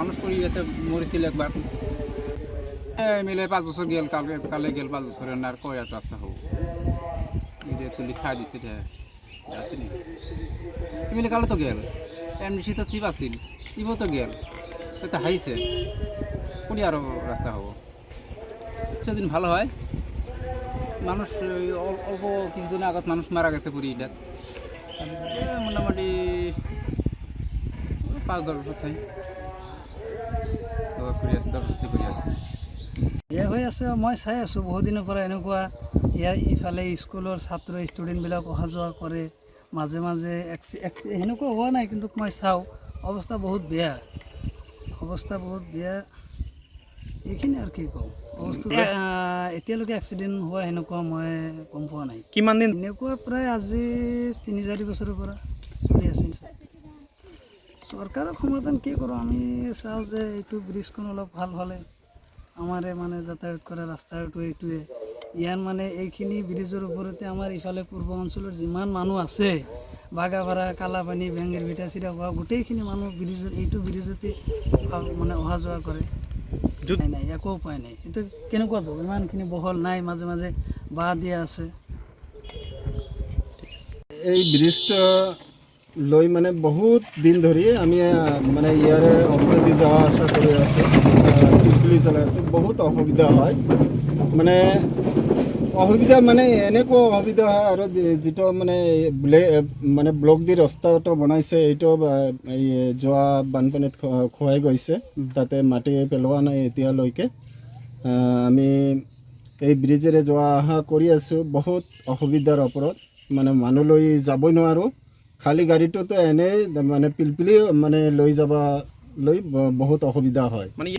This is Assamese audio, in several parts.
মানুষ পড়ি এতে মরেছিল একবার মিলে 5 বছর গেল কালে গেল 5 বছরের আর কয় আর রাস্তা হোক এটা তুলি খাই দিছে আসেনি মিলে কালে তো গেল এমনি তো চিপ আসিল চিপও তো গেল তো হাইছে কোনি আরো রাস্তা হবো সেদিন ভালো হয় মানুষ অল্প কিছুদিন আগত মানুষ মারা গেছে পুরী এটা মোটামুটি 5-10 বছর থাই ঘুরি আছে 10 বছর ঘুরি আছে এয়া হৈ আছে মই চাই আছোঁ বহুত দিনৰ পৰা এনেকুৱা ইয়াৰ ইফালে স্কুলৰ ছাত্ৰ ষ্টুডেণ্টবিলাক অহা যোৱা কৰে মাজে মাজে সেনেকুৱা হোৱা নাই কিন্তু মই চাওঁ অৱস্থা বহুত বেয়া এইখিনি আৰু কি কওঁ বস্তু এতিয়ালৈকে এক্সিডেণ্ট হোৱা সেনেকুৱা মই গম পোৱা নাই কিমান দিন এনেকুৱা প্ৰায় আজি 3-4 বছৰৰ পৰা চলি আছে চৰকাৰক সমাধান কি কৰোঁ আমি চাওঁ যে এইটো ব্ৰিজখন অলপ ভাল হ'লে আমাৰে মানে যাতায়াত কৰা ৰাস্তাটো এইটোৱে ইয়াৰ মানে এইখিনি ব্ৰিজৰ ওপৰতে আমাৰ ইফালে পূৰ্ব অঞ্চলৰ যিমান মানুহ আছে বাগাপাৰা কালাপানী বেংগেৰ ভিটা চিৰা হোৱা গোটেইখিনি মানুহ ব্ৰিজৰ এইটো ব্ৰিজতে মানে অহা যোৱা কৰে নাই একো উপায় নাই এইটো কেনেকুৱা যাব ইমানখিনি বহল নাই মাজে মাজে বাঁহ দিয়া আছে এই ব্ৰিজটো লৈ মানে বহুত দিন ধৰি আমি মানে ইয়াৰে অপৰেদি যোৱা আশা কৰি আছোঁ পিলপিলি চলাই আছোঁ বহুত অসুবিধা হয় মানে এনেকুৱা অসুবিধা হয় আৰু যিটো মানে ব্লক দি ৰাস্তাটো বনাইছে এইটো এই যোৱা বানপানীত খোৱাই গৈছে তাতে মাটি পেলোৱা নাই এতিয়ালৈকে আমি এই ব্ৰিজেৰে যোৱা অহা কৰি আছোঁ বহুত অসুবিধাৰ ওপৰত মানে মানুহ লৈ যাবই নোৱাৰোঁ খালী গাড়ীটোতো এনেই মানে পিলপিলি মানে লৈ যাবলৈ বহুত অসুবিধা হয় মানে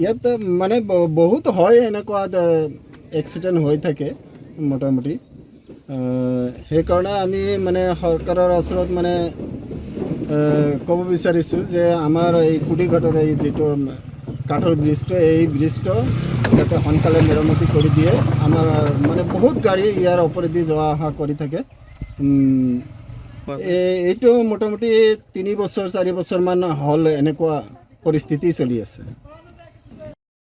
ইয়াত মানে বহুত হয় এনেকুৱা এক্সিডেণ্ট হৈ থাকে মোটামুটি সেইকাৰণে আমি মানে চৰকাৰৰ ওচৰত মানে ক'ব বিচাৰিছোঁ যে আমাৰ এই কুটিঘাটৰ এই যিটো কাঠৰ ব্ৰিজটো এই ব্ৰিজটো যাতে সোনকালে মেৰামতি কৰি দিয়ে আমাৰ মানে বহুত গাড়ী ইয়াৰ ওপৰেদি যোৱা অহা কৰি থাকে এইটো মোটামুটি 3-4 বছৰমান হ'ল এনেকুৱা পৰিস্থিতি চলি আছে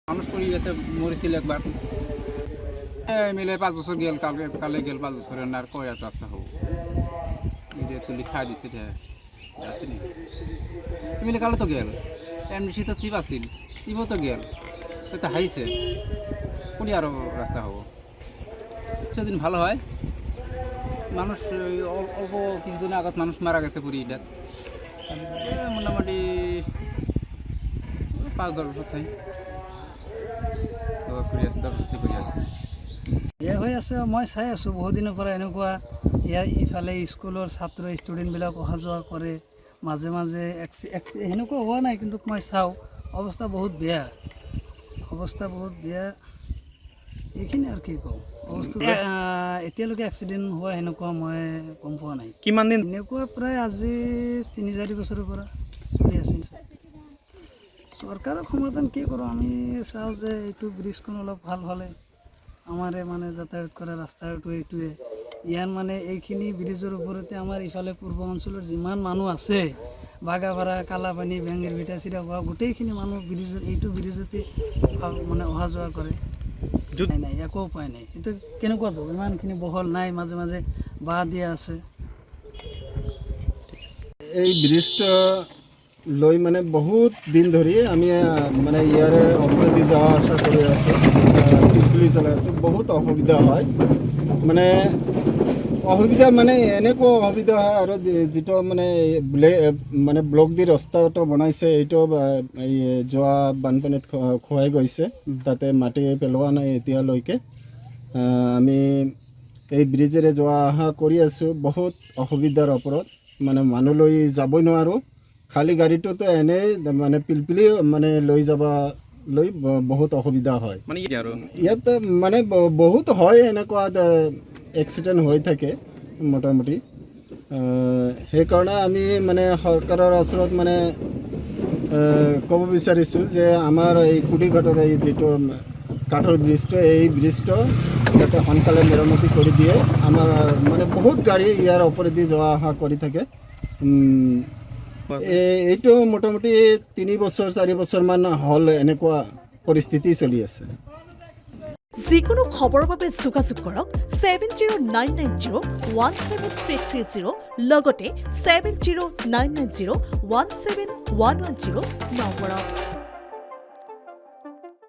মানুষ পড়ি এতে মরেছিল একবার মিলে 5 বছর গেল কালে গেল 5 বছরের আর কয় আর রাস্তা হোক এটা তুলি খাই দিছে আসেনি মিলে কালে তো গেল এমনি তো চিপ আসিল চিপও তো গেল তো হাইছে কোনি আরো রাস্তা হবো সেদিন ভালো হয় মানুষ অল্প কিছুদিন আগত মানুষ মারা গেছে পুরী এটা মোটামুটি 5-10 বছর থাই ঘুরি আছে 10 বছর ঘুরি আছে এয়া হৈ আছে মই চাই আছোঁ বহুত দিনৰ পৰা এনেকুৱা ইয়াৰ ইফালে স্কুলৰ ছাত্ৰ ষ্টুডেণ্টবিলাক অহা যোৱা কৰে মাজে মাজে সেনেকুৱা হোৱা নাই কিন্তু মই চাওঁ অৱস্থা বহুত বেয়া এইখিনি আৰু কি কওঁ বস্তু এতিয়ালৈকে এক্সিডেণ্ট হোৱা সেনেকুৱা মই গম পোৱা নাই কিমান দিন এনেকুৱা প্ৰায় আজি 3-4 বছৰৰ পৰা চলি আছে চৰকাৰক সমাধান কি কৰোঁ আমি চাওঁ যে এইটো ব্ৰিজখন অলপ ভাল হ'লে আমাৰে মানে যাতায়াত কৰা ৰাস্তাটো এইটোৱে ইয়াৰ মানে এইখিনি ব্ৰিজৰ ওপৰতে আমাৰ ইফালে পূৰ্ব অঞ্চলৰ যিমান মানুহ আছে বাগাপাৰা কালাপানী বেংগেৰ ভিটা চিৰা হোৱা গোটেইখিনি মানুহ এইটো ব্ৰিজতে মানে অহা যোৱা কৰে নাই একো উপায় নাই এইটো কেনেকুৱা যাব ইমানখিনি বহল নাই মাজে মাজে বাঁহ দিয়া আছে এই ব্ৰিজটো লৈ মানে বহুত দিন ধৰি আমি মানে ইয়াৰে অপৰেদি যোৱা আশা কৰি আছোঁ পিলপিলি চলাই আছোঁ বহুত অসুবিধা হয় মানে এনেকুৱা অসুবিধা হয় আৰু যিটো মানে ব্লক দি ৰাস্তাটো বনাইছে এইটো এই যোৱা বানপানীত খোৱাই গৈছে তাতে মাটি পেলোৱা নাই এতিয়ালৈকে আমি এই ব্ৰিজেৰে যোৱা অহা কৰি আছোঁ বহুত অসুবিধাৰ ওপৰত মানে মানুহ লৈ যাবই নোৱাৰোঁ খালী গাড়ীটোতো এনেই মানে পিলপিলি মানে লৈ যাবলৈ বহুত অসুবিধা হয় মানে ইয়াত মানে বহুত হয় এনেকুৱা এক্সিডেণ্ট হৈ থাকে মোটামুটি সেইকাৰণে আমি মানে চৰকাৰৰ ওচৰত মানে ক'ব বিচাৰিছোঁ যে আমাৰ এই কুটিঘাটৰ এই যিটো কাঠৰ ব্ৰিজটো এই ব্ৰিজটো যাতে সোনকালে মেৰামতি কৰি দিয়ে আমাৰ মানে বহুত গাড়ী ইয়াৰ ওপৰেদি যোৱা অহা কৰি থাকে এইটো মোটামুটি 3 বছৰ 4 বছৰমান হ'ল এনেকুৱা পৰিস্থিতি চলি আছে। যিকোনো খবৰৰ বাবে যোগাযোগ কৰক 7099017330 লগতে 7099017110 নম্বৰত।